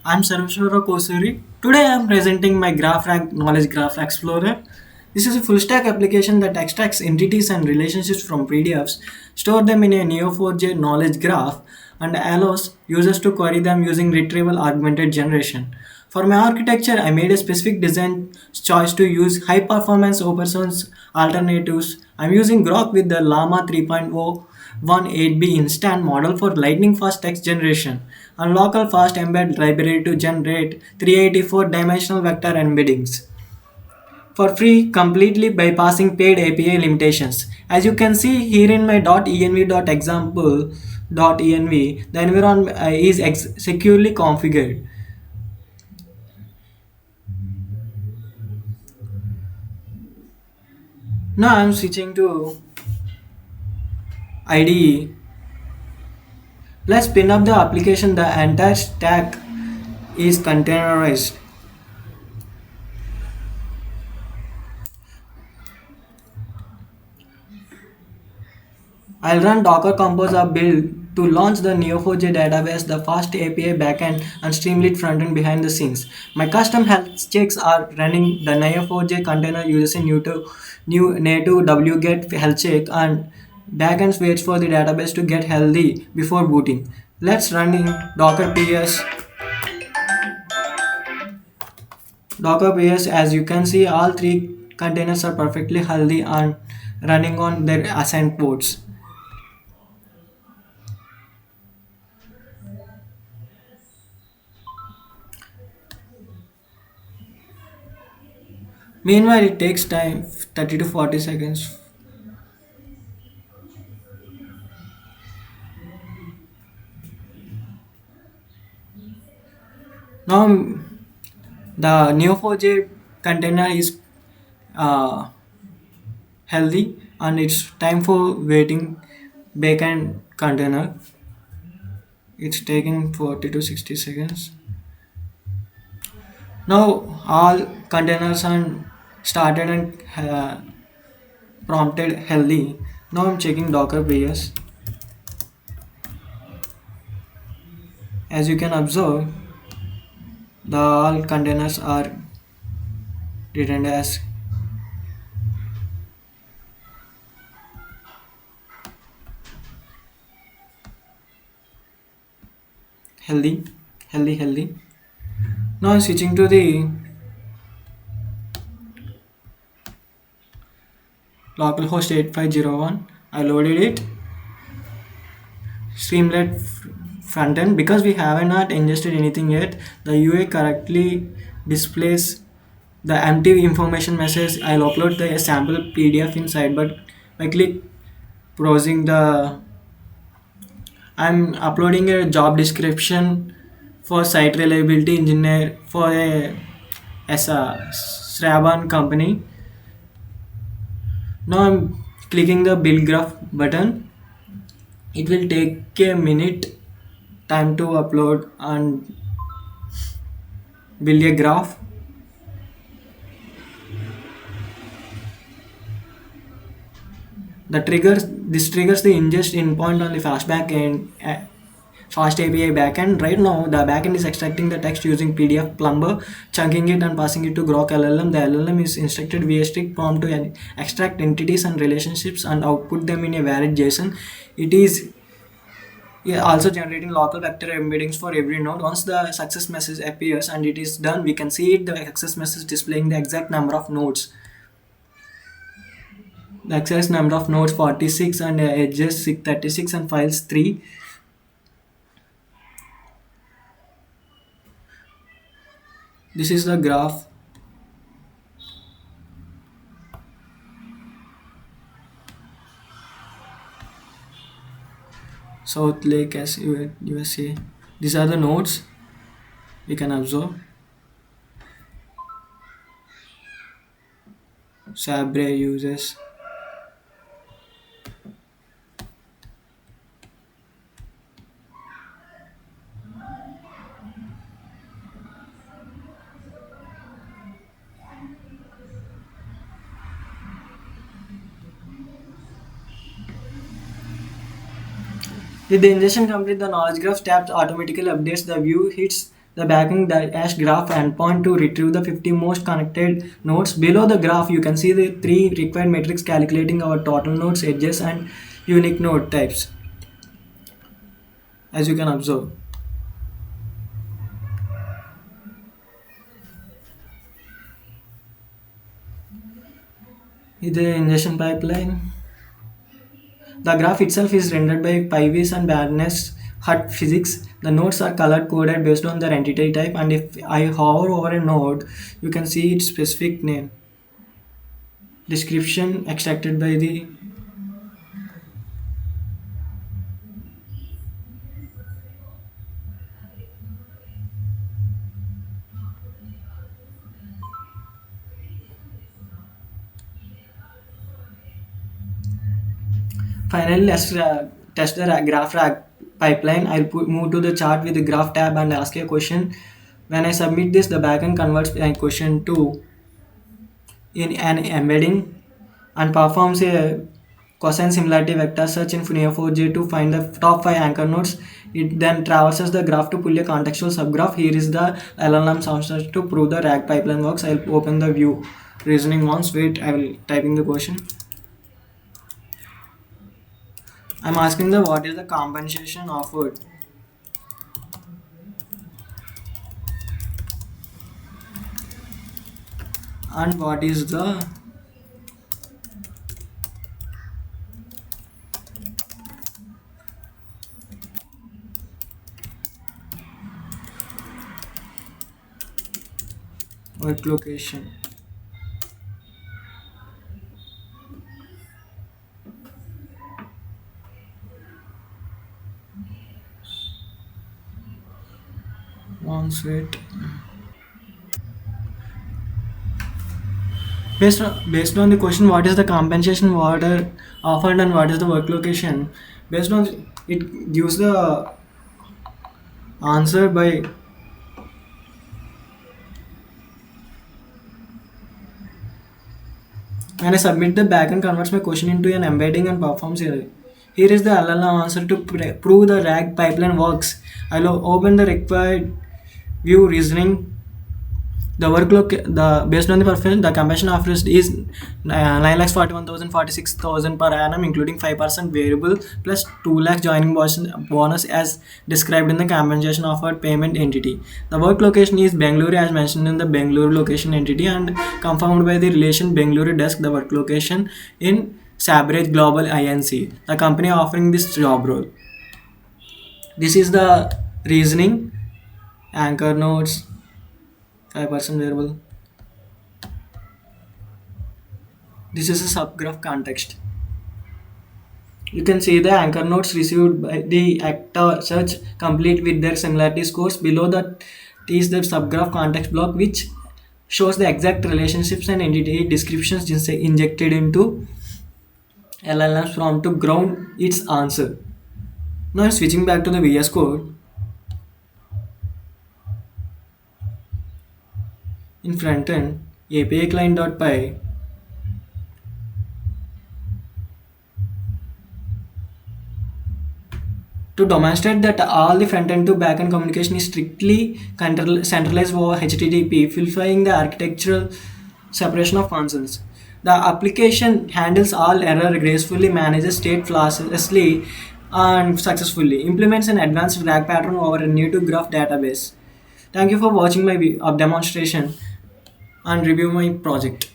I'm Sarveshwara Kosuri. Today I'm presenting my GraphRAG Knowledge Graph Explorer. This is a full stack application that extracts entities and relationships from PDFs, store them in a Neo4j knowledge graph, and allows users to query them using Retrieval-Augmented Generation. For my architecture, I made a specific design choice to use high performance open source alternatives. I'm using Groq with the Llama 3.0 18B instant model for lightning fast text generation and local FastEmbed library to generate 384 dimensional vector embeddings for free completely bypassing paid API limitations. As you can see here in my .env.example.env, the environment is securely configured. Now I'm switching to IDE. Let's spin up the application. The entire stack is containerized. I'll run Docker Compose up build to launch the Neo4j database, the FastAPI backend, and Streamlit frontend behind the scenes. My custom health checks are running. The Neo4j container uses a new native wget health check, and backend waits for the database to get healthy before booting. Let's run in Docker PS. As you can see, all three containers are perfectly healthy and running on their assigned ports. Meanwhile, it takes time 30 to 40 seconds. Now, the Neo4j container is uh, healthy and it's time for waiting backend container. It's taking 40 to 60 seconds. Now, all containers are started and prompted healthy. Now, I'm checking Docker PS. As you can observe, the all containers are written as healthy, healthy. Now I'm switching to the localhost 8501. I loaded it. Streamlit frontend, because we have not ingested anything yet. The UI correctly displays the empty information message. I'll upload the sample PDF inside, but by click browsing the, I'm uploading a job description for site reliability engineer for a as a Sraban company. Now I'm clicking the build graph button. It will take a minute time to upload and build a graph. This triggers the ingest endpoint on the fast API backend. Right now, the backend is extracting the text using PDF Plumber, chunking it and passing it to Groq LLM. The LLM is instructed via strict prompt to extract entities and relationships and output them in a valid JSON. It is also generating local vector embeddings for every node. Once the success message appears and it is done, we can see the success message displaying the exact number of nodes. The exact number of nodes 46 and edges 36 and files 3. This is the graph. South Lake as USA. These are the nodes we can observe. Sabre uses. With the ingestion complete, the knowledge graph tab automatically updates the view hits the backing dash graph endpoint to retrieve the 50 most connected nodes. Below the graph, you can see the three required metrics calculating our total nodes, edges, and unique node types. As you can observe. The ingestion pipeline. The graph itself is rendered by PyVis and Barnes Hut physics. The nodes are color coded based on their entity type, and if I hover over a node, you can see its specific name. Description extracted by the finally, let's test the GraphRAG pipeline. Move to the chart with the graph tab and ask a question. When I submit this, the backend converts my question to in an embedding and performs a cosine similarity vector search in Neo4j to find the top 5 anchor nodes. It then traverses the graph to pull a contextual subgraph. Here is the LLM soundset to prove the RAG pipeline works. I'll open the view reasoning once. Wait, I will typing the question. I'm asking the what is the compensation offered. And what is the work location. Once wait. Based on the question, what is the compensation order offered and what is the work location? Based on it gives the answer by when I submit the backend converts my question into an embedding and performs here. Here is the LLM answer to prove the RAG pipeline works. I'll open the required view reasoning. The workload, the based on the performance, the compensation offered is 9,41,046,000 per annum, including 5% variable plus 2 lakh joining bonus as described in the compensation offered payment entity. The work location is Bengaluru as mentioned in the Bengaluru location entity and confirmed by the relation Bengaluru desk. The work location in Sabrage Global Inc. The company offering this job role. This is the reasoning, anchor nodes, 5% variable. This is a subgraph context. You can see the anchor nodes received by the actor search complete with their similarity scores. Below that is the subgraph context block which shows the exact relationships and entity descriptions injected into LLM's prompt to ground its answer. Now switching back to the VS Code. In Frontend, API client.py to demonstrate that all the front-end to back-end communication is strictly centralized over HTTP, fulfilling the architectural separation of concerns. The application handles all error gracefully, manages state flawlessly and successfully, implements an advanced RAG pattern over a native graph database. Thank you for watching my demonstration and review my project.